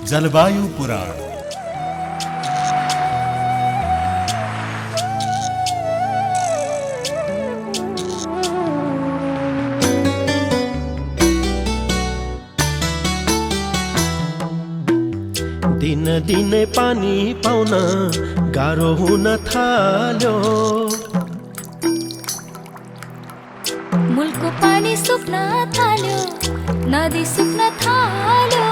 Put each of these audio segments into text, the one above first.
जलवायु पुराण। दिन दिनै पानी पाउन गाह्रो हुन थाल्यो। मुलको पानी सुक्न थाल्यो, नदी सुक्न थाल्यो।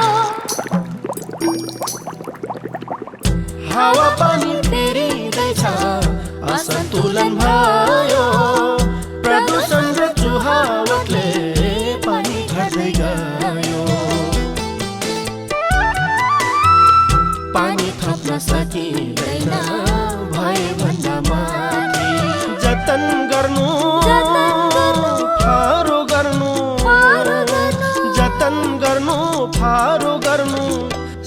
हावा पानी फेरिँदैछ, असन्तुलन भयो। प्रदूषण र चुहावटले पानी घट्दै गयो। पानी थप्न सकिँदैन भए भन्दा माथि। जतन गर्नु फारो गर्नु, जतन गर्नु फारो गर्नु।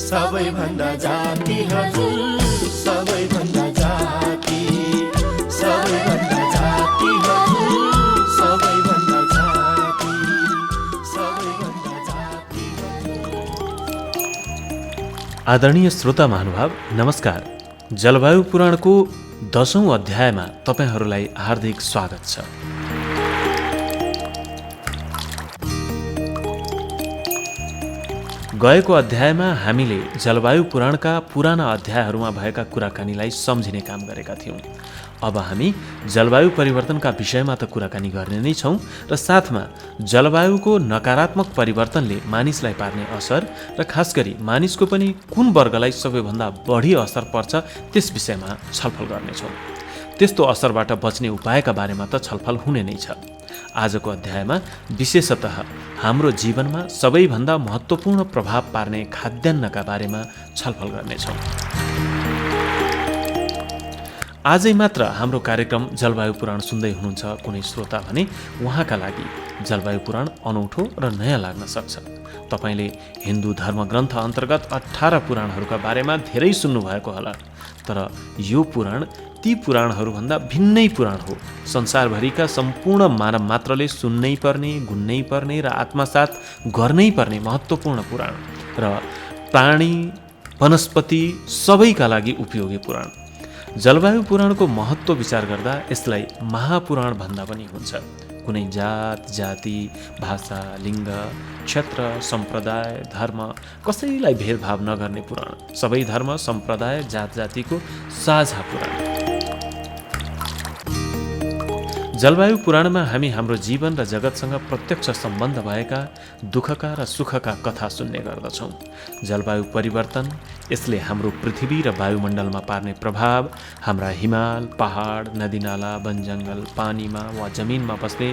सबैभन्दा जाति हजुर, सबैभन्दा जाति, सबैभन्दा जाति हजुर, सबैभन्दा जाति, सबैभन्दा जाति। आदरणीय श्रोता महानुभाव, नमस्कार। जलवायु पुराणको 10औं अध्यायमा तपाईहरूलाई हार्दिक स्वागत छ। गएको अध्यायमा हामीले जलवायु पुराणका पुराना अध्यायहरूमा भएका कुराकानीलाई सम्झिने काम गरेका थियौँ। अब हामी जलवायु परिवर्तनका विषयमा त कुराकानी गर्ने नै छौँ र साथमा जलवायुको नकारात्मक परिवर्तनले मानिसलाई पार्ने असर र खास गरी मानिसको पनि कुन वर्गलाई सबैभन्दा बढी असर पर्छ त्यस विषयमा छलफल गर्नेछौँ। त्यस्तो असरबाट बच्ने उपायका बारेमा त छलफल हुने नै छ। आजको अध्यायमा विशेषतः हाम्रो जीवनमा सबैभन्दा महत्त्वपूर्ण प्रभाव पार्ने खाद्यान्नका बारेमा छलफल गर्नेछौँ। आजै मात्र हाम्रो कार्यक्रम जलवायु पुराण सुन्दै हुनुहुन्छ कुनै श्रोता भने उहाँका लागि जलवायु पुराण अनौठो र नयाँ लाग्न सक्छ। तपाईँले हिन्दू धर्मग्रन्थ अन्तर्गत 18 पुराणहरूका बारेमा धेरै सुन्नुभएको होला, तर यो पुराण ती पुराणहरूभन्दा भिन्नै पुराण हो। संसारभरिका सम्पूर्ण मानव मात्रले सुन्नै पर्ने, गुन्नै पर्ने र आत्मसात गर्नै पर्ने महत्त्वपूर्ण पुराण र प्राणी वनस्पति सबैका लागि उपयोगी पुराण। जलवायु पुराणको महत्त्व विचार गर्दा यसलाई महापुराण भन्दा पनि हुन्छ। कुनै जात, जाति, भाषा, लिङ्ग, क्षेत्र, सम्प्रदाय, धर्म कसैलाई भेदभाव नगर्ने पुराण। सबै धर्म, सम्प्रदाय, जात जातिको साझा पुराण। जलवायु पुराणमा हामी हाम्रो जीवन र जगतसँग प्रत्यक्ष सम्बन्ध भएका दुःखका र सुखका कथा सुन्ने गर्दछौँ। जलवायु परिवर्तन, यसले हाम्रो पृथ्वी र वायुमण्डलमा पार्ने प्रभाव, हाम्रा हिमाल, पहाड, नदीनाला, वनजङ्गल, पानीमा वा जमिनमा बस्ने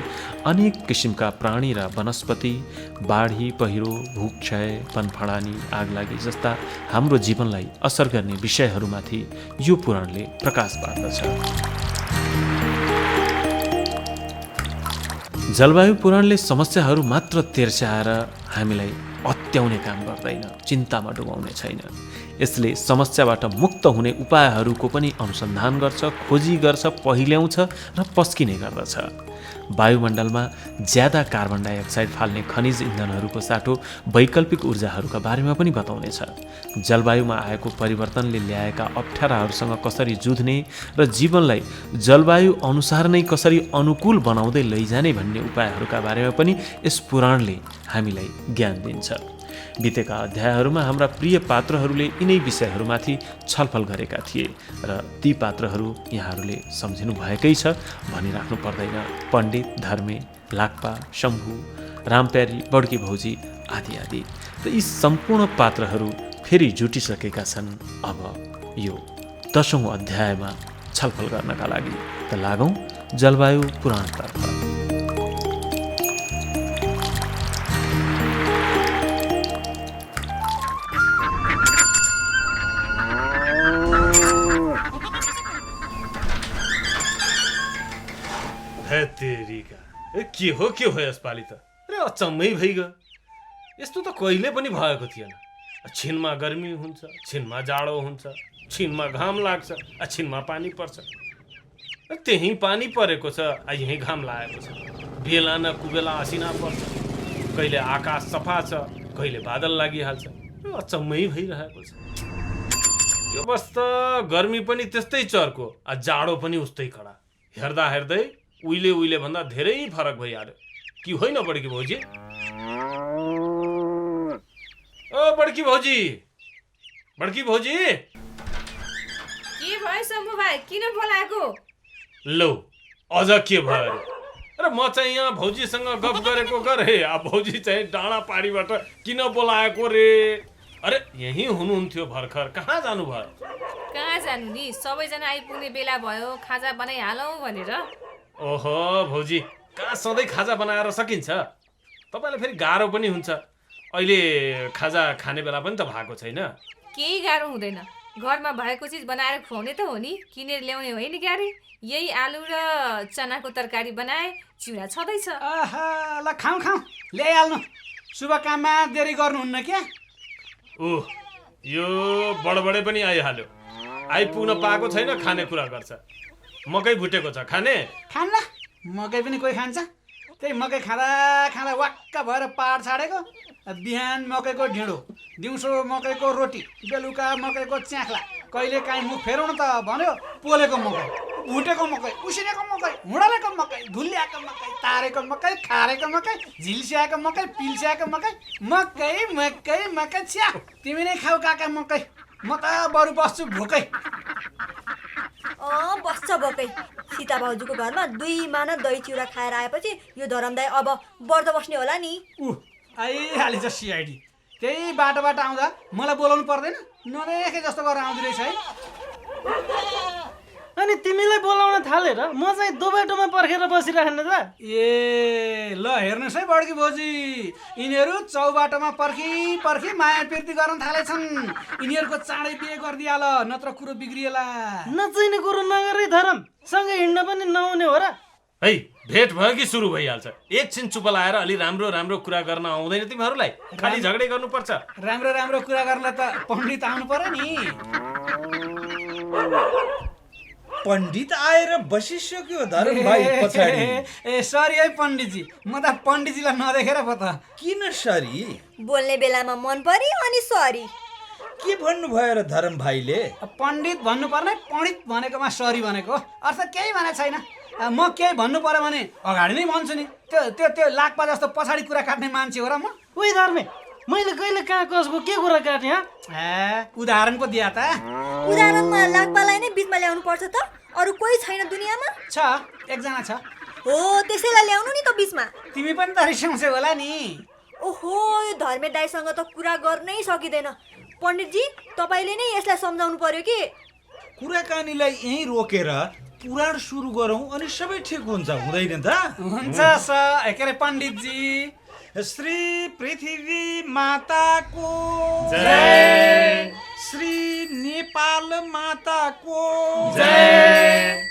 अनेक किसिमका प्राणी र वनस्पति, बाढी, पहिरो, भूक्षय, वनफडानी, आगलागी जस्ता हाम्रो जीवनलाई असर गर्ने विषयहरूमाथि यो पुराणले प्रकाश पार्दछ। जलवायु पुराणले समस्याहरू मात्र तेर्स्याएर हामीलाई अत्याउने काम गर्दैन, चिन्तामा डुबाउने छैन। यसले समस्याबाट मुक्त हुने उपायहरूको पनि अनुसन्धान गर्छ, खोजी गर्छ, पहिल्याउँछ र पस्किने गर्दछ। वायुमण्डलमा ज्यादा कार्बन डाइअक्साइड फाल्ने खनिज इन्धनहरूको साटो वैकल्पिक ऊर्जाहरूका बारेमा पनि बताउनेछ। जलवायुमा आएको परिवर्तनले ल्याएका अप्ठ्याराहरूसँग कसरी जुझ्ने र जीवनलाई जलवायु अनुसार नै कसरी अनुकूल बनाउँदै लैजाने भन्ने उपायहरूका बारेमा पनि यस पुराणले हामीलाई ज्ञान दिन्छ। बितेका अध्यायहरूमा हाम्रा प्रिय पात्रहरूले यिनै विषयहरूमाथि छलफल गरेका थिए र ती पात्रहरू यहाँहरूले सम्झिनु भएकै छ भनिराख्नु पर्दैन। पण्डित, धर्मे, लाक्पा, शम्भु, रामप्यारी, बड्की भौजी आदि आदि। त यी सम्पूर्ण पात्रहरू फेरि जुटिसकेका छन् अब यो 10औं अध्यायमा छलफल गर्नका लागि। त लागौँ जलवायु पुराणतर्फ। के हो यसपालि त? अरे अचम्मै भइगयो। यस्तो त कहिले पनि भएको थिएन। छिनमा गर्मी हुन्छ, छिनमा जाडो हुन्छ, छिनमा घाम लाग्छ, छिनमा पानी पर्छ। त्यही पानी परेको छ, यही घाम लागेको छ। बेला न कुबेला असिना पर्छ। कहिले आकाश सफा छ, कहिले बादल लागिहाल्छ। अचम्मै भइरहेको छ। यो वर्ष त गर्मी पनि त्यस्तै चर्को, जाडो पनि उस्तै कडा। हेर्दा हेर्दै उहिले भन्दा धेरै फरक भइहाल्यो कि होइन बड्की भौजी? ओ बड्की भौजी, बड्की भौजी! के भयो शम्भु भाइ, किन बोलाएको? लौ अझ के भयो र म चाहिँ यहाँ भौजीसँग गफ गरेको गरे, अब भौजी चाहिँ डाँडा पाडीबाट किन बोलाएको रे? अरे यही हुनुहुन्थ्यो भर्खर, कहाँ जानु भयो? कहाँ जानु नि, सबैजना आइपुग्ने बेला भयो, खाजा बनाइहालौँ भनेर। ओहो भौजी, कहाँ सधैँ खाजा बनाएर सकिन्छ? तपाईँलाई फेरि गाह्रो पनि हुन्छ। अहिले खाजा खाने बेला पनि त भएको छैन। केही गाह्रो हुँदैन, घरमा भएको चिज बनाएर खुवाउने त हो नि, किनेर ल्याउने होइन क्यारे। यही आलु र चनाको तरकारी बनाए, चिउरा छँदैछ। आहा, ल खाउँ ल्याइहाल्नु। शुभ काममा देरी गर्नुहुन्न क्या? ओह, यो बडबडे पनि आइहाल्यो, आइपुग्न पाएको छैन, खाने कुरा गर्छ। मकै भुटेको छ, खाने? खान्न, मकै पनि कोही खान्छ? त्यही मकै खाँदा खाँदा वाक्क भएर पाहाड छाडेको। बिहान मकैको ढिँडो, दिउँसो मकैको रोटी, बेलुका मकैको च्याख्ला, कहिले काहीँ मुख फेराउनु त भन्यो पोलेको मकै, भुटेको मकै, उसिनेको मकै, हुँडलेको मकै, धुल्याएको मकै, तारेको मकै, खारेको मकै, झिल्स्याएको मकै, पिल्स्याएको मकै, मकै मकै मकै छ्या। तिमी नै खाऊ काका मकै, म त बरु बस्छु भोकै। बस्छ भोकै। सीता भाउजूको घरमा 2 माना दही चिउरा खाएर आएपछि यो धरमदाई अब व्रत बस्ने होला नि। आइहालेछ सिआइडी। त्यही बाटोबाट आउँदा मलाई बोलाउनु पर्दैन? नदेखे जस्तो गरेर आउँदै रहेछ है। अनि तिमीलाई बोलाउन थालेर म चाहिँ दो बाटोमा पर्खेर बसिरहन त? ए ल हेर्नुहोस् है बड्की भौजी, यिनीहरू चौबाटोमा पर्खी माया प्रीति गर्न थालेछन्। यिनीहरूको चाँडै बिहे गरिदिहाल, नत्र कुरो बिग्रिएला। नचाहिने कुरो नगरी धरम, सँगै हिँड्न पनि नहुने हो र? है, भेट भयो कि सुरु भइहाल्छ। एकछिन चुप लाएर अलि राम्रो कुरा गर्न आउँदैन तिमीहरूलाई? खालि झगडै गर्नुपर्छ। राम्रो कुरा गर्नलाई त पण्डित आउनु पर्यो नि। पण्डित आएर बसिसक्यो धरम भाइ पछाडि। ए सरी है पण्डितजी, म त पण्डितजीलाई नदेखेर पो त। किन सरी? बोल्ने बेलामा मन परी अनि सरी। के भन्नुभयो र धरम भाइले? पण्डित भन्नुपर्ने, पण्डित भनेकोमा सरी भनेको अर्थ केही भनेको छैन। म केही भन्नु पर्यो भने अगाडि नै भन्छु नि। त्यो लाक्पा जस्तो पछाडि कुरा काट्ने मान्छे हो र म? उही धर्मे, मैले कहिले कहाँ कसको के कुरा काटेँ? उदाहरण पो दिया त। उदाहरणमा लाक्पालाई नै बिचमा ल्याउनु पर्छ त? अरू कोही छैन दुनियाँमा? छ, एकजना छ। हो, त्यसैलाई ल्याउनु नि त बिचमा। तिमी पनि त रिसाउँछौ होला नि। ओहो, यो धर्मे दाइसँग त कुरा गर्नै सकिँदैन। पण्डितजी, तपाईँले नै यसलाई सम्झाउनु पर्यो कि। कुराकानीलाई यहीँ रोकेर पुराण सुरु गरौँ अनि सबै ठिक हुन्छ, हुँदैन त? हुन्छ के अरे पण्डितजी। श्री पृथ्वी माताको जय, श्री नेपाल माताको जय,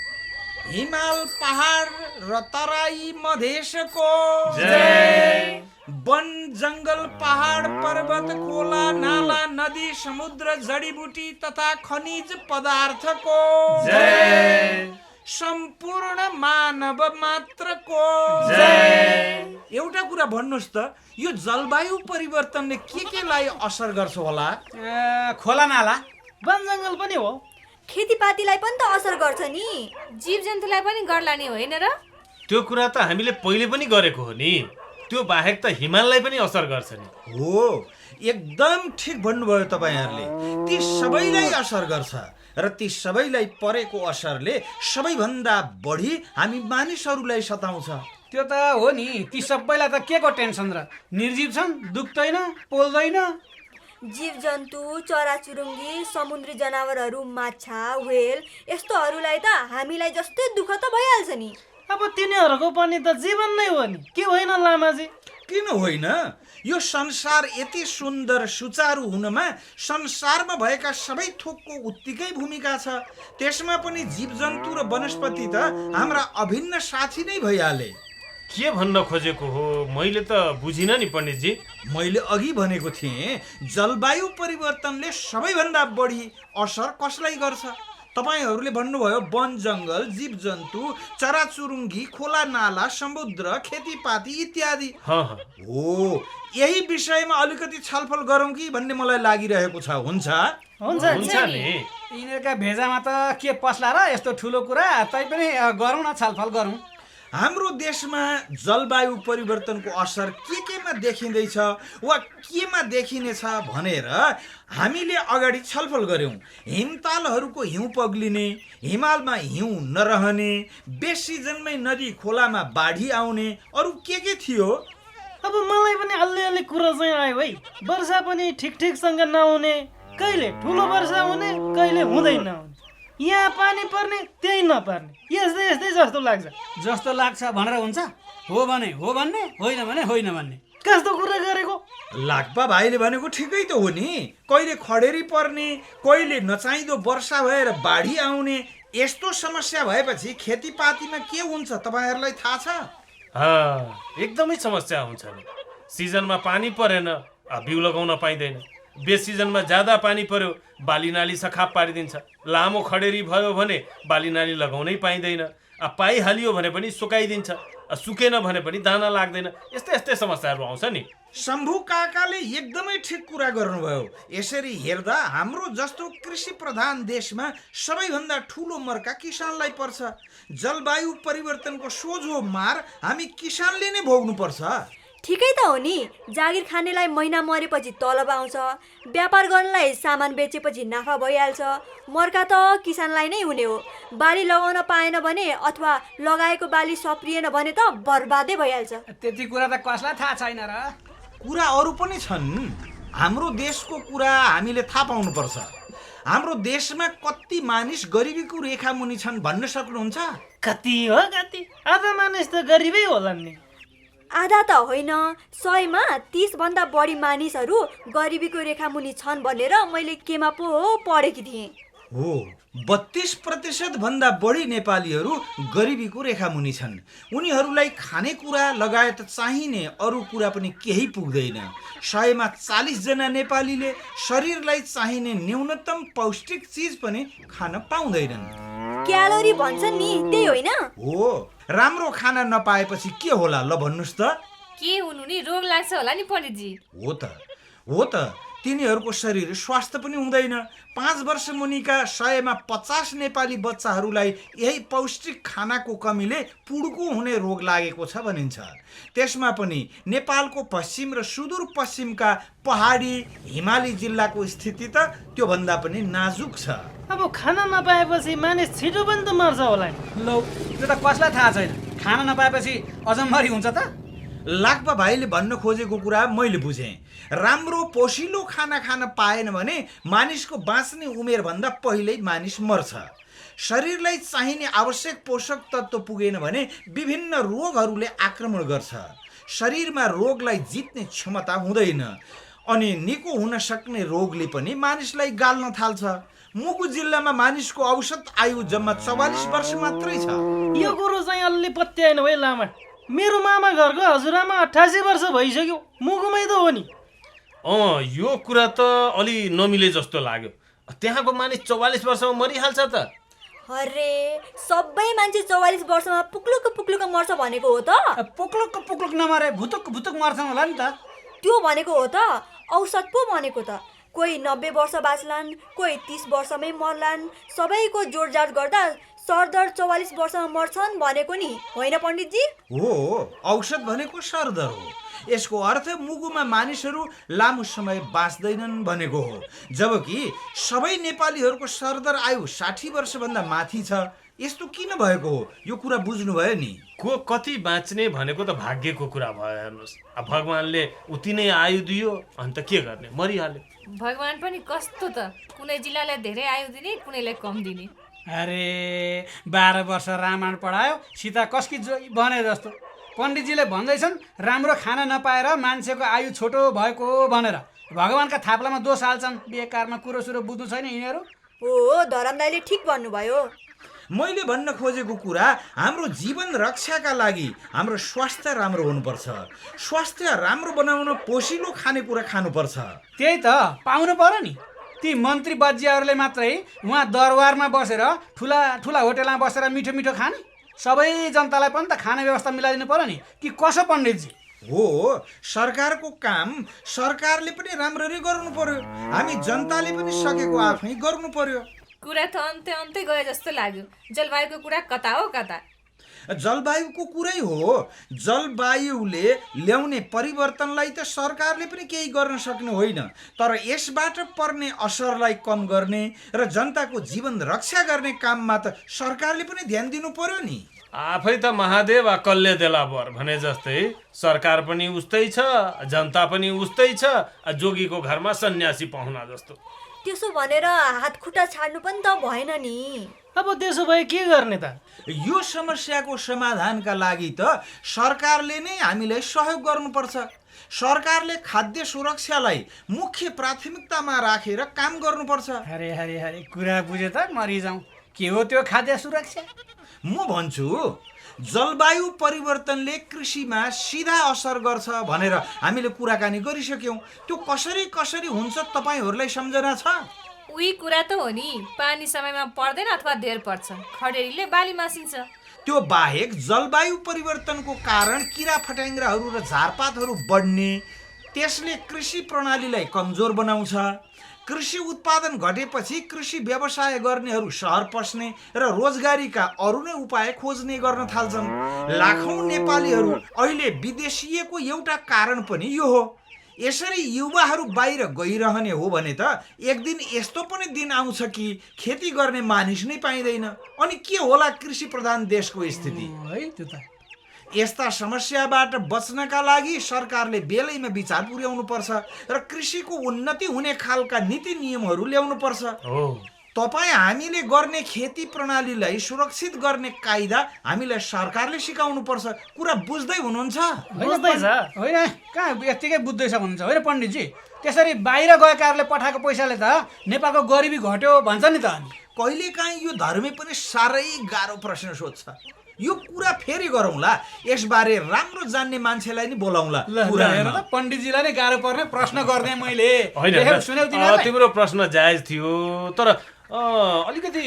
हिमाल पहाड र तराई मधेसको जय, वन जंगल पहाड पर्वत खोला नाला नदी समुद्र जडीबुटी तथा खनिज पदार्थको जय, सम्पूर्ण मानव मात्रको जय। एउटा कुरा भन्नुहोस् त, यो जलवायु परिवर्तनले के लाई असर गर्छ होला? खोला नाला, वन जङ्गल पनि हो, खेतीपातीलाई पनि त असर गर्छ नि। जीव जन्तुलाई पनि गर्ला नि, होइन र? त्यो कुरा त हामीले पहिले पनि गरेको हो नि। त्यो बाहेक त हिमाललाई पनि असर गर्छ नि। हो, एकदम ठिक भन्नुभयो तपाईहरुले। ती सबैलाई असर गर्छ र ती सबैलाई परेको असरले सबैभन्दा बढी हामी मानिसहरूलाई सताउँछ। त्यो त हो नि। ती सबैलाई त के को टेन्सन र? निर्जीव छन्, दुख्दैन, पोल्दैन। जीव जन्तु, चराचुरुङ्गी, समुद्री जनावरहरू, माछा, व्हेल यस्तोहरूलाई त हामीलाई जस्तै दुःख त भइहाल्छ नि। अब तिनीहरूको पनि त जीवन नै हो नि, के होइन लामाजी? किन होइन? यो संसार यति सुन्दर सुचारू हुनमा संसारमा भएका सबै थोकको उत्तिकै भूमिका छ। त्यसमा पनि जीवजन्तु र वनस्पति त हाम्रा अभिन्न साथी नै भइहाले। के भन्न खोजेको हो मैले त बुझिन नि पण्डितजी। मैले अघि भनेको थिएँ, जलवायु परिवर्तनले सबैभन्दा बढी असर कसलाई गर्छ? तपाईहरूले भन्नुभयो वन जङ्गल, जीव जन्तु, चराचुरुङ्गी, खोला नाला, समुद्र, खेतीपाती इत्यादि। हो, यही विषयमा अलिकति छलफल गरौँ कि भन्ने मलाई लागिरहेको छ। हुन्छ नि। यिनीहरूका भेजामा त के पस्ला र यस्तो ठुलो कुरा, तैपनि गरौँ न, छलफल गरौँ। हाम्रो देशमा जलवायु परिवर्तनको असर केमा देखिँदैछ वा केमा देखिनेछ भनेर हामीले अगाडि छलफल गऱ्यौँ। हिमतालहरूको हिउँ पग्लिने, हिमालमा हिउँ नरहने, बेस सिजनमै नदी खोलामा बाढी आउने, अरू के थियो? अब मलाई पनि अलि कुरा चाहिँ आयो है। वर्षा पनि ठिकसँग नहुने, कहिले ठुलो वर्षा हुने, कहिले हुँदै नहुने, यहाँ पानी पर्ने त्यही नपर्ने, यस्तै जस्तो लाग्छ भनेर हुन्छ? हो भने हो भन्ने, होइन भने होइन भन्ने। कस्तो कुरा गरेको? लाग्पा भाइले भनेको ठिकै त हो नि। कहिले खडेरी पर्ने, कहिले नचाहिँदो वर्षा भएर बाढी आउने, यस्तो समस्या भएपछि खेतीपातीमा के हुन्छ तपाईँहरूलाई थाहा छ? एकदमै समस्या हुन्छ नि। सिजनमा पानी परेन, बिउ लगाउन पाइँदैन। बेस सिजनमा ज्यादा पानी पर्यो, बाली नाली सखाप पारिदिन्छ। लामो खडेरी भयो भने बाली नाली लगाउनै पाइँदैन। पाइहालियो भने पनि सुकाइदिन्छ, सुकेन भने पनि दाना लाग्दैन। यस्तै समस्याहरू आउँछ नि। शम्भु काकाले एकदमै ठिक कुरा गर्नुभयो। यसरी हेर्दा हाम्रो जस्तो कृषि प्रधान देशमा सबैभन्दा ठुलो मर्का किसानलाई पर्छ। जलवायु परिवर्तनको सोझो मार हामी किसानले नै भोग्नुपर्छ। ठिकै त हो नि। जागिर खानेलाई महिना मरेपछि तलब आउँछ, व्यापार गर्नलाई सामान बेचेपछि नाफा भइहाल्छ। मर्का त किसानलाई नै हुने हो। बाली लगाउन पाएन भने अथवा लगाएको बाली सप्रिएन भने त बर्बादै भइहाल्छ। त्यति कुरा त कसलाई थाहा छैन र? कुरा अरू पनि छन्। हाम्रो देशको कुरा हामीले थाहा पाउनुपर्छ। हाम्रो देशमा कति मानिस गरिबीको रेखा मुनि छन् भन्न सक्नुहुन्छ? कति हो? कति? आधा मानिस त गरिबै होला नि। आधा त होइन, 100मा 30 भन्दा बढी मानिसहरू गरिबीको रेखा मुनि छन् भनेर मैले केमा पो पढेकी थिएँ। हो, 32% भन्दा बढी नेपालीहरू गरिबीको रेखा मुनि छन्। उनीहरूलाई खानेकुरा लगायत चाहिने अरू कुरा पनि केही पुग्दैन। 100मा 40 जना नेपालीले शरीरलाई चाहिने न्यूनतम पौष्टिक चिज पनि खान पाउँदैनन्। क्यालोरी भन्छन् नि, त्यही होइन? हो, राम्रो खाना नपाएपछि के होला ल भन्नुस् त? के हुनु नि, रोग लाग्छ होला नि पण्डितजी। हो त, तिनीहरूको शरीर स्वास्थ्य पनि हुँदैन। 5 वर्ष मुनिका 100मा 50 नेपाली बच्चाहरूलाई यही पौष्टिक खानाको कमीले पुड्को हुने रोग लागेको छ भनिन्छ। त्यसमा पनि नेपालको पश्चिम र सुदूर पश्चिमका पहाडी हिमाली जिल्लाको स्थिति त त्योभन्दा पनि नाजुक छ। अब खाना नपाएपछि मानिस छिटो पनि त मर्छ होला नि। लौ, त्यो त कसलाई थाहा छैन। खाना नपाएपछि अजम्भरी हुन्छ त? लाग्पा भाइले भन्न खोजेको कुरा मैले बुझेँ। राम्रो पोषिलो खाना खान पाएन भने मानिसको बाँच्ने उमेरभन्दा पहिल्यै मानिस मर्छ। शरीरलाई चाहिने आवश्यक पोषक तत्त्व पुगेन भने विभिन्न रोगहरूले आक्रमण गर्छ। शरीरमा रोगलाई जित्ने क्षमता हुँदैन अनि निको हुन सक्ने रोगले पनि मानिसलाई गाल्न थाल्छ। मुगु जिल्लामा मानिसको औसत आयु जम्मा 44 वर्ष मात्रै छ। यो कुरो चाहिँ अलि पत्याएन है लामा। मेरो मामा घरको हजुरआमा 88 वर्ष भइसक्यो, मुगुमै त हो नि। यो कुरा त अलि नमिले जस्तो लाग्यो। त्यहाँको मानिस 44 वर्षमा मरिहाल्छ त? अरे, सबै मान्छे 44 वर्षमा पुक्लुक मर्छ भनेको हो त? पुक्लुक नमरे भुतुक मर्छन् होला नि त। त्यो भनेको हो त, औसत पो भनेको त। कोही 90 वर्ष बाँच्लान्, कोही 30 वर्षमै मर्लान्। सबैको जोडजाड गर्दा सरदर 44 वर्षमा मर्छन् भनेको नि, होइन पण्डितजी? हो, औसत भनेको सरदर हो। यसको अर्थ मुगुमा मानिसहरू लामो समय बाँच्दैनन् भनेको हो। जबकि सबै नेपालीहरूको सरदर आयु 60 वर्षभन्दा माथि छ। यस्तो किन भएको हो यो कुरा बुझ्नुभयो नि? कति बाँच्ने भनेको त भाग्यको कुरा भयो। हेर्नुहोस्, भगवानले उति नै आयु दियो, अन्त के गर्ने, मरिहाल्यो। भगवान पनि कस्तो त, कुनै जिल्लालाई धेरै आयु दिने, कुनैलाई कम दिने। अरे, 12 वर्ष रामायण पढायो, सीता कसकी जोई भने जस्तो। पण्डितजीले भन्दैछन् राम्रो खाना नपाएर मान्छेको आयु छोटो भएको भनेर। भगवानका थाप्लामा दोष हाल्छन्। बेकारमा कुरो बुझ्नु छैन यिनीहरू। हो, धरम दाइले ठिक भन्नुभयो। मैले भन्न खोजेको कुरा हाम्रो जीवन रक्षाका लागि हाम्रो स्वास्थ्य राम्रो हुनुपर्छ। स्वास्थ्य राम्रो बनाउन पोषिलो खानेकुरा खानुपर्छ। त्यही त पाउनु पर्यो नि। ती मन्त्री बजियाहरूले मात्रै उहाँ दरबारमा बसेर ठुला ठुला होटेलमा बसेर मिठो मिठो खाने, सबै जनतालाई पनि त खाने व्यवस्था मिलाइदिनु पर्यो नि कि कसो पण्डितजी? हो, सरकारको काम सरकारले पनि राम्ररी गर्नु पर्यो, हामी जनताले पनि सकेको आफै गर्नु पर्यो। कुरा त अन्त्य अन्त्य गए जस्तो लाग्यो। जलवायुको कुरा कता हो कता। जलवायुको कुरै हो, जलवायुले ल्याउने परिवर्तनलाई त सरकारले पनि केही गर्न सक्ने होइन, तर यसबाट पर्ने असरलाई कम गर्ने र जनताको जीवन रक्षा गर्ने काममा त सरकारले पनि ध्यान दिनु पर्यो नि। आफै त महादेव कल्ले देला बर भने जस्तै सरकार पनि उस्तै छ, जनता पनि उस्तै छ, जोगीको घरमा सन्यासी पाहुना जस्तो। त्यसो भनेर हात खुट्टा छाड्नु पनि त भएन नि। अब त्यसो भए के गर्ने त? यो समस्याको समाधानका लागि त सरकारले नै हामीलाई सहयोग गर्नुपर्छ। सरकारले खाद्य सुरक्षालाई मुख्य प्राथमिकतामा राखेर काम गर्नुपर्छ। अरे अरे अरे कुरा बुझे त मरिजाउँ। के हो त्यो खाद्य सुरक्षा? म भन्छु जलवायु परिवर्तनले कृषिमा सिधा असर गर्छ भनेर हामीले कुराकानी गरिसक्यौँ। त्यो कसरी कसरी हुन्छ तपाईँहरूलाई सम्झना छ? उही कुरा त हो नि, पानी समयमा पर्दैन अथवा धेर पर्छ, खडेरीले बाली मासिन्छ। त्यो बाहेक जलवायु परिवर्तनको कारण किरा फट्याङ्ग्राहरू र झारपातहरू बढ्ने, त्यसले कृषि प्रणालीलाई कमजोर बनाउँछ। कृषि उत्पादन घटेपछि कृषि व्यवसाय गर्नेहरू सहर पस्ने र रोजगारीका अरू नै उपाय खोज्ने गर्न थाल्छन्। लाखौं नेपालीहरू अहिले विदेशिएको एउटा कारण पनि यो हो। यसरी युवाहरू बाहिर गइरहने हो भने त एक दिन यस्तो पनि दिन आउँछ कि खेती गर्ने मानिस नै पाइँदैन। अनि के होला कृषि प्रधान देशको स्थिति? है त्यो त यस्ता समस्याबाट बच्नका लागि सरकारले बेलैमा विचार पुर्याउनु पर्छ र कृषिको उन्नति हुने खालका नीति नियमहरू ल्याउनु पर्छ। तपाईँ हामीले गर्ने खेती प्रणालीलाई सुरक्षित गर्ने कायदा हामीलाई सरकारले सिकाउनु पर्छ। कुरा बुझ्दै हुनुहुन्छ? होइन कहाँ यत्तिकै बुझ्दैछ भन्नुहुन्छ? होइन पण्डितजी, त्यसरी बाहिर गएकाहरूले पठाएको पैसाले त नेपालको गरिबी घट्यो भन्छ नि त। कहिलेकाहीँ यो धर्मे पनि साह्रै गाह्रो प्रश्न सोध्छ। यो कुरा फेरि गरौँला, यसबारे राम्रो जान्ने मान्छेलाई नि बोलाउँला। पण्डितजीलाई नै गाह्रो पर्ने प्रश्न गर्दै मैले तिम्रो प्रश्न जायज थियो, तर अलिकति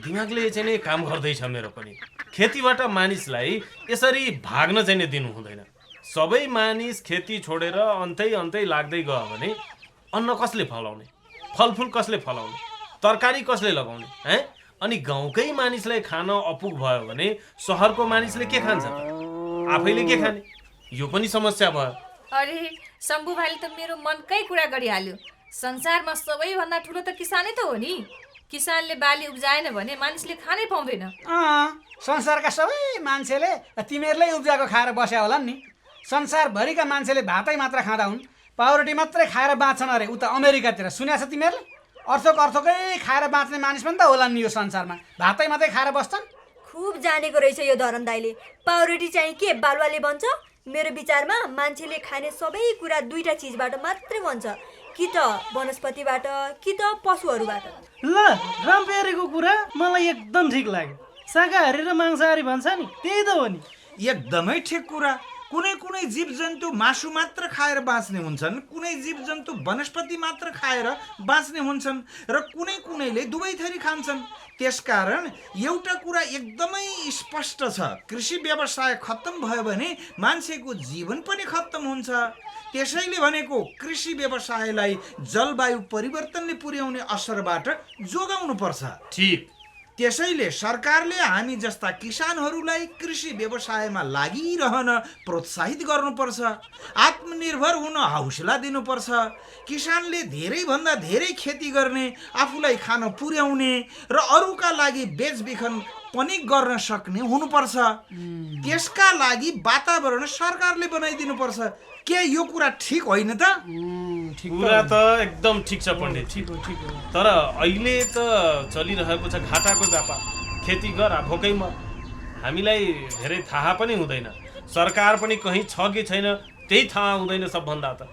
दिमागले चाहिँ नि काम गर्दैछ मेरो पनि। खेतीबाट मानिसलाई यसरी भाग्न चाहिँ नि दिनु हुँदैन। सबै मानिस खेती छोडेर अन्तै अन्तै लाग्दै गयो भने अन्न कसले फलाउने, फलफुल कसले फलाउने, तरकारी कसले लगाउने? अनि गाउँकै मानिसलाई खान अपुग भयो भने सहरको मानिसले के खान्छ त? आफैले के खाने? यो पनि समस्या भयो। अरे शम्भु भाइले त मेरो मनकै कुरा गरिहाल्यो। संसारमा सबैभन्दा ठुलो त किसानै त हो नि। किसानले बाली उब्जाएन भने मानिसले खानै पाउँदैन। संसारका सबै मान्छेले तिमीहरूले उब्जाएको खाएर बस्या होला नि। संसारभरिका मान्छेले भातै मात्र खाँदा हुन्, पाउरोटी मात्रै खाएर बाँच्छन् अरे उता अमेरिकातिर। सुनेको छ तिमीहरूले? अर्थकै खाएर बाँच्ने मानिस पनि त होला नि यो संसारमा, भातै मात्रै खाएर बस्छन्। खुब जानेको रहेछ यो धरन दाइले। पाउरोटी चाहिँ के बालुवाले बन्छ? मेरो विचारमा मान्छेले खाने सबै कुरा दुईटा चिजबाट मात्रै बन्छ, कि त वनस्पतिबाट कि त पशुहरूबाट। ल रामप्यारीको कुरा मलाई एकदम ठिक लाग्यो। शाकाहारी र मांसाहारी भन्छ नि, त्यही त हो नि। एकदमै ठिक कुरा। कुनै कुनै जीवजन्तु मासु मात्र खाएर बाँच्ने हुन्छन्, कुनै जीवजन्तु वनस्पति मात्र खाएर बाँच्ने हुन्छन् र कुनै कुनैले दुवै थरी खान्छन्। त्यसकारण एउटा कुरा एकदमै स्पष्ट छ, कृषि व्यवसाय खत्तम भयो भने मान्छेको जीवन पनि खत्तम हुन्छ। त्यसैले भनेको कृषि व्यवसायलाई जलवायु परिवर्तनले पुर्याउने असरबाट जोगाउनु पर्छ। ठीक। त्यसैले सरकारले हामी जस्ता किसानहरूलाई कृषि व्यवसायमा लागिरहन प्रोत्साहित गर्नुपर्छ, आत्मनिर्भर हुन हौसला दिनुपर्छ। किसानले धेरैभन्दा धेरै खेती गर्ने, आफूलाई खान पुर्याउने र अरूका लागि बेचबिखन पनि गर्न सक्ने हुनुपर्छ। त्यसका लागि वातावरण सरकारले बनाइदिनुपर्छ। के यो कुरा ठिक होइन त? कुरा त एकदम ठिक छ पण्डित, तर अहिले त चलिरहेको छ घाटाको व्यापार। खेती गर भोकै मर। हामीलाई धेरै थाहा पनि हुँदैन, सरकार पनि कहीँ छ कि छैन त्यही थाहा हुँदैन। सबभन्दा त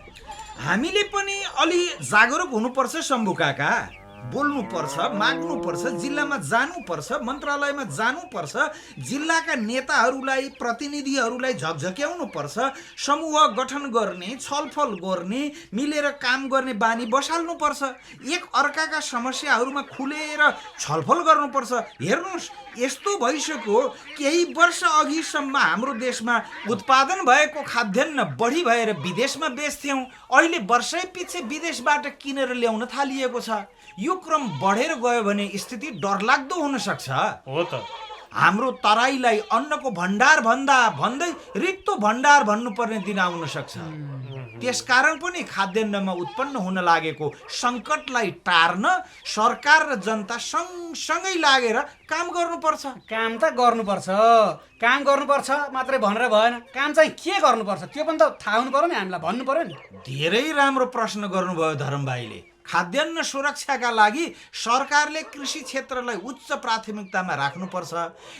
हामीले पनि अलि जागरुक हुनुपर्छ शम्भु काका। बोल्नुपर्छ, माग्नुपर्छ, जिल्लामा जानुपर्छ, मन्त्रालयमा जानुपर्छ, जिल्लाका नेताहरूलाई, प्रतिनिधिहरूलाई झकझक्याउनुपर्छ, समूह गठन गर्ने, छलफल गर्ने, मिलेर काम गर्ने बानी बसाल्नुपर्छ, एक अर्काका समस्याहरूमा खुलेर छलफल गर्नुपर्छ। हेर्नुहोस्, यस्तो भइसक्यो केही वर्ष अघिसम्म हाम्रो देशमा उत्पादन भएको खाद्यान्न बढी भएर विदेशमा बेच्थ्यौँ, अहिले वर्षै पछि विदेशबाट किनेर ल्याउन थालिएको छ। यो क्रम बढेर गयो भने स्थिति डरलाग्दो हुन सक्छ। हो त। हाम्रो तराईलाई अन्नको भण्डार भन्दै रित्तो भण्डार भन्नुपर्ने दिन आउन सक्छ। त्यसकारण पनि खाद्यान्नमा उत्पन्न हुन लागेको सङ्कटलाई टार्न सरकार र जनता सँगसँगै लागेर काम गर्नुपर्छ। काम त गर्नुपर्छ मात्रै भनेर भएन, काम चाहिँ के गर्नुपर्छ त्यो पनि त थाहा हुनु पर्यो नि, हामीलाई भन्नु पर्यो नि। धेरै राम्रो प्रश्न गर्नुभयो धर्मभाइले। खाद्यान्न सुरक्षाका लागि सरकारले कृषि क्षेत्रलाई उच्च प्राथमिकतामा राख्नुपर्छ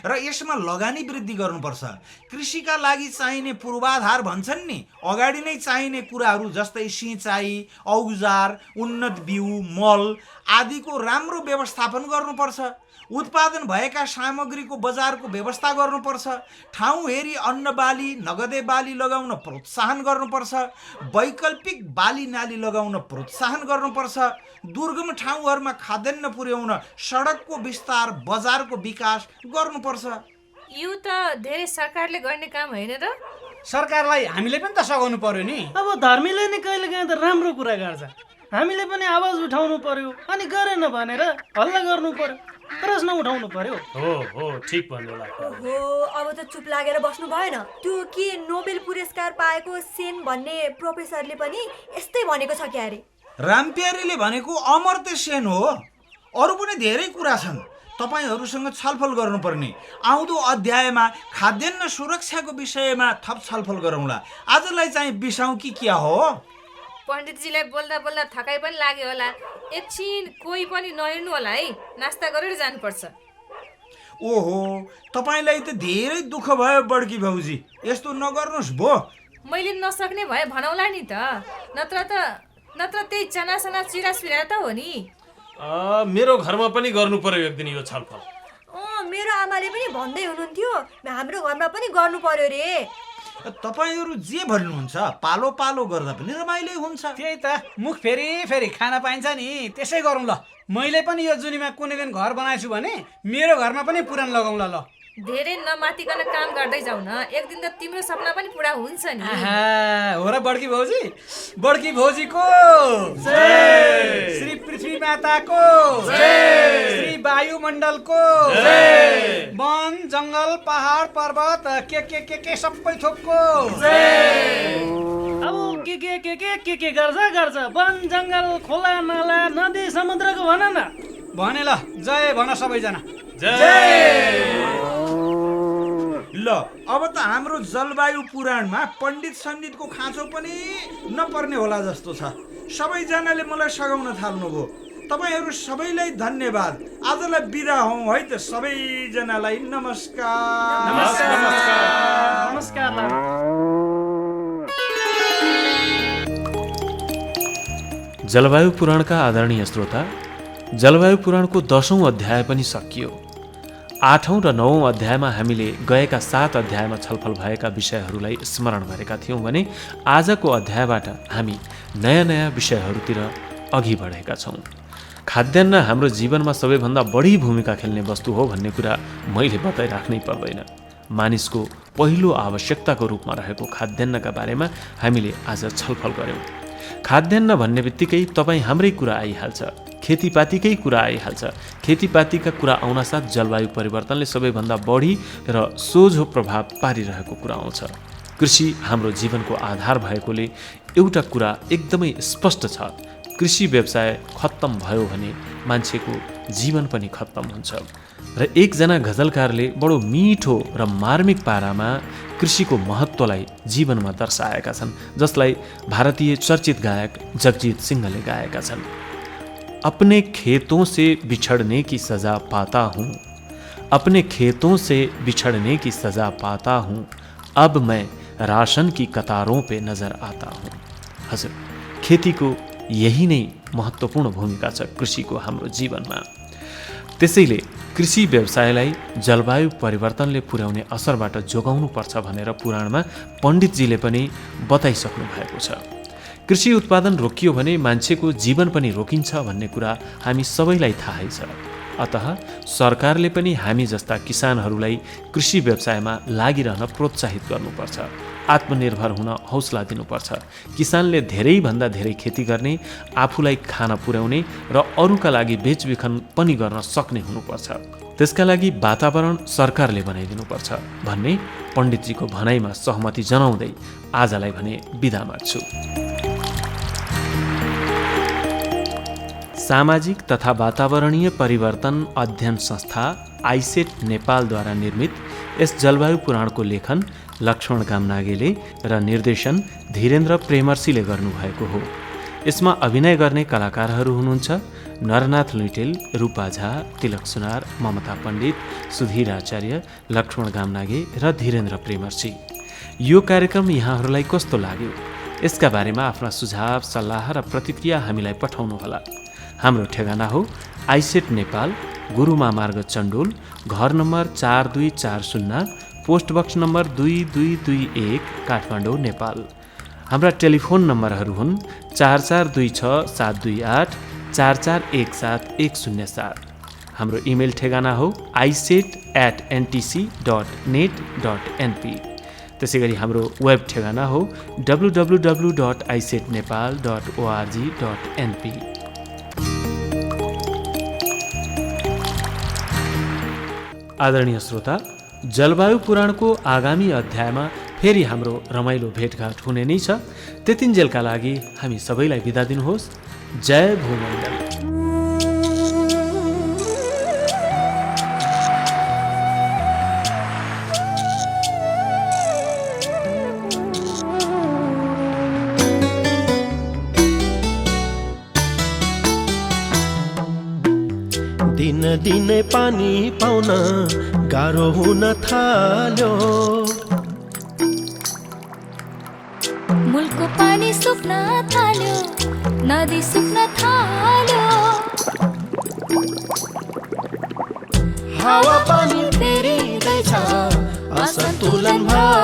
र यसमा लगानी वृद्धि गर्नुपर्छ। कृषिका लागि चाहिने पूर्वाधार भन्छन् नि, अगाडि नै चाहिने कुराहरू जस्तै सिँचाइ, औजार, उन्नत बिउ, मल आदिको राम्रो व्यवस्थापन गर्नुपर्छ। उत्पादन भएका सामग्रीको बजारको व्यवस्था गर्नुपर्छ। ठाउँ हेरी अन्न बाली, नगदे बाली लगाउन प्रोत्साहन गर्नुपर्छ। वैकल्पिक बाली नाली लगाउन प्रोत्साहन गर्नुपर्छ। दुर्गम ठाउँहरूमा खाद्यान्न पुर्याउन सडकको विस्तार, बजारको विकास गर्नुपर्छ। यो त धेरै सरकारले गर्ने काम होइन र? सरकारलाई हामीले पनि त सघाउनु पर्यो नि। अब धर्मीले नि कहिलेकाहीँ त राम्रो कुरा गर्छ, हामीले पनि आवाज उठाउनु पर्यो, अनि गरेन भनेर हल्ला गर्नु पर्यो, प्रश्न उठाउनु पर्यो। हो ठीक भन्नु लाग्छ। हो, अब त चुप लागेर बस्नु भएन। त्यो के नोबेल पुरस्कार पाएको सेन भन्ने प्रोफेसरले पनि यस्तै भनेको छ क्या अरे। रामप्यारीले भनेको अमर्त्य सेन हो। अरू पनि धेरै कुरा छन्, तपाईहरूसँग छलफल गर्नुपर्ने। आउँदो अध्यायमा खाद्यान्न सुरक्षाको विषयमा थप छलफल गरौँला। आजलाई चाहिँ बिसाउँ कि क्या हो? पण्डितजीलाई बोल्दा बोल्दा थकाइ पनि लाग्यो होला, एकछिन कोही पनि नहिँड्नु होला है, नास्ता गरेर जानुपर्छ। ओहो, तपाईँलाई त धेरै दुःख भयो बड्की भाउजी, यस्तो नगर्नुहोस् भो। मैले नसक्ने भए भनौँला नि त, नत्र त्यही चनासना चिरासिरा त हो नि। मेरो घरमा पनि गर्नु पर्यो एक दिन यो छलफल। मेरो आमाले पनि भन्दै हुनुहुन्थ्यो हाम्रो घरमा पनि गर्नु पर्यो रे। तपाईँहरू जे भन्नुहुन्छ पालो पालो गर्दा पनि रमाइलो हुन्छ। त्यही त, मुख फेरि खाना पाइन्छ नि, त्यसै गरौँ ल। मैले पनि यो जुनीमा कुनै दिन घर बनाएछु भने मेरो घरमा पनि पुराण लगाउँला ल। धेरै नमातिकन काम गर्दै जाऊ न, एक दिन त तिम्रो सपना पनि पुरा हुन्छ नि। हो र बड्की भौजीको श्री पृथ्वी माताको, श्री वायुमण्डलको, वन जङ्गल पहाड पर्वत के सबै थोकको। अब के गर्छ वन जङ्गल खोला नाला नदी समुद्रको भन न। भने ल, जय भन सबैजना। ल, अब त हाम्रो जलवायु पुराणमा पण्डित सण्डितको खाँचो पनि नपर्ने होला जस्तो छ। सबैजनाले मलाई सघाउन थाल्नुभयो। तपाईँहरू सबैलाई धन्यवाद। आजलाई बिदा हौँ है त सबैजनालाई। नमस्कार। जलवायु पुराणका आदरणीय श्रोता, जलवायु पुराणको 10औं अध्याय पनि सकियो। 8औं र 9औं अध्यायमा हामीले गएका 7 अध्यायमा छलफल भएका विषयहरूलाई स्मरण गरेका थियौँ भने आजको अध्यायबाट हामी नयाँ विषयहरूतिर अघि बढेका छौँ। खाद्यान्न हाम्रो जीवनमा सबैभन्दा बढी भूमिका खेल्ने वस्तु हो भन्ने कुरा मैले बताइराख्नै पर्दैन। मानिसको पहिलो आवश्यकताको रूपमा रहेको खाद्यान्नका बारेमा हामीले आज छलफल गऱ्यौँ। खाद्यान्न भन्ने बित्तिकै तपाईँ हाम्रै कुरा आइहाल्छ, खेतीपातीकै कुरा आइहाल्छ। खेतीपातीका कुरा आउनासाथ जलवायु परिवर्तनले सबैभन्दा बढी र सोझो प्रभाव पारिरहेको कुरा आउँछ। कृषि हाम्रो जीवनको आधार भएकोले एउटा कुरा एकदमै स्पष्ट छ, कृषि व्यवसाय खत्तम भयो भने मान्छेको जीवन पनि खत्तम हुन्छ। र एकजना गजलकारले बडो मिठो र मार्मिक पारामा कृषिको महत्त्वलाई जीवनमा दर्शाएका छन्, जसलाई भारतीय चर्चित गायक जगजीत सिंहले गाएका छन्। अपने खेतों से बिछड़ने की सज़ा पाता हूँ, अपने खेतों से बिछड़ने की सज़ा पाता हूँ, अब मैं राशन की कतारों पे नज़र आता हूँ। हजुर, खेतीको यही नै महत्त्वपूर्ण भूमिका छ कृषिको हाम्रो जीवनमा। त्यसैले कृषि व्यवसायलाई जलवायु परिवर्तनले पुर्याउने असरबाट जोगाउनुपर्छ भनेर पुराणमा पण्डितजीले पनि बताइसक्नु भएको छ। कृषि उत्पादन रोकियो भने मान्छेको जीवन पनि रोकिन्छ भन्ने कुरा हामी सबैलाई थाहै छ। अतः सरकारले पनि हामी जस्ता किसानहरूलाई कृषि व्यवसायमा लागिरहन प्रोत्साहित गर्नुपर्छ, आत्मनिर्भर हुन हौसला दिनुपर्छ। किसानले धेरैभन्दा धेरै खेती गर्ने, आफूलाई खाना पुर्याउने र अरूका लागि बेचबिखन पनि गर्न सक्ने हुनुपर्छ। त्यसका लागि वातावरण सरकारले बनाइदिनुपर्छ भन्ने पण्डितजीको भनाइमा सहमति जनाउँदै आजलाई भने बिदा माग्छु। सामाजिक तथा वातावरणीय परिवर्तन अध्ययन संस्था आइसेट नेपालद्वारा निर्मित यस जलवायु पुराणको लेखन लक्ष्मण कामनागेले र निर्देशन धीरेन्द्र प्रेमर्सीले गर्नुभएको हो। यसमा अभिनय गर्ने कलाकारहरू हुनुहुन्छ नरनाथ लुइटेल, रूपा झा, तिलक सुनार, ममता पण्डित, सुधीर आचार्य, लक्ष्मण कामनागे र धीरेन्द्र प्रेमर्सी। यो कार्यक्रम यहाँहरूलाई कस्तो लाग्यो? यसका बारेमा आफ्ना सुझाव, सल्लाह र प्रतिक्रिया हामीलाई पठाउनुहोला। हाम्रो ठेगाना हो आइसेट नेपाल, गुरुमा मार्ग चण्डोल, घर number 4240, post box number 2221, Kathmandu, Nepal. हाम्रा टेलिफोन नम्बरहरू हुन् 4426 728 4417 हाम्रो इमेल ठेगाना हो iset@ntc.net.np। त्यसै गरी हाम्रो वेब ठेगाना हो www.isetnepal.org.np। आदरणीय श्रोता, जलवायु पुराणको आगामी अध्यायमा फेरि हाम्रो रमाइलो भेटघाट हुने नै छ। त्यतिन्जेलका लागि हामी सबैलाई बिदा दिनुहोस्। जय भूमण्डल। दिन दिनै पानी पाउन गाह्रो हुन थाल्यो, मुलको पानी सुक्न थाल्यो, नदी सुक्न थाल्यो, हावा पानी फेरिँदैछ, असन्तुलन भयो।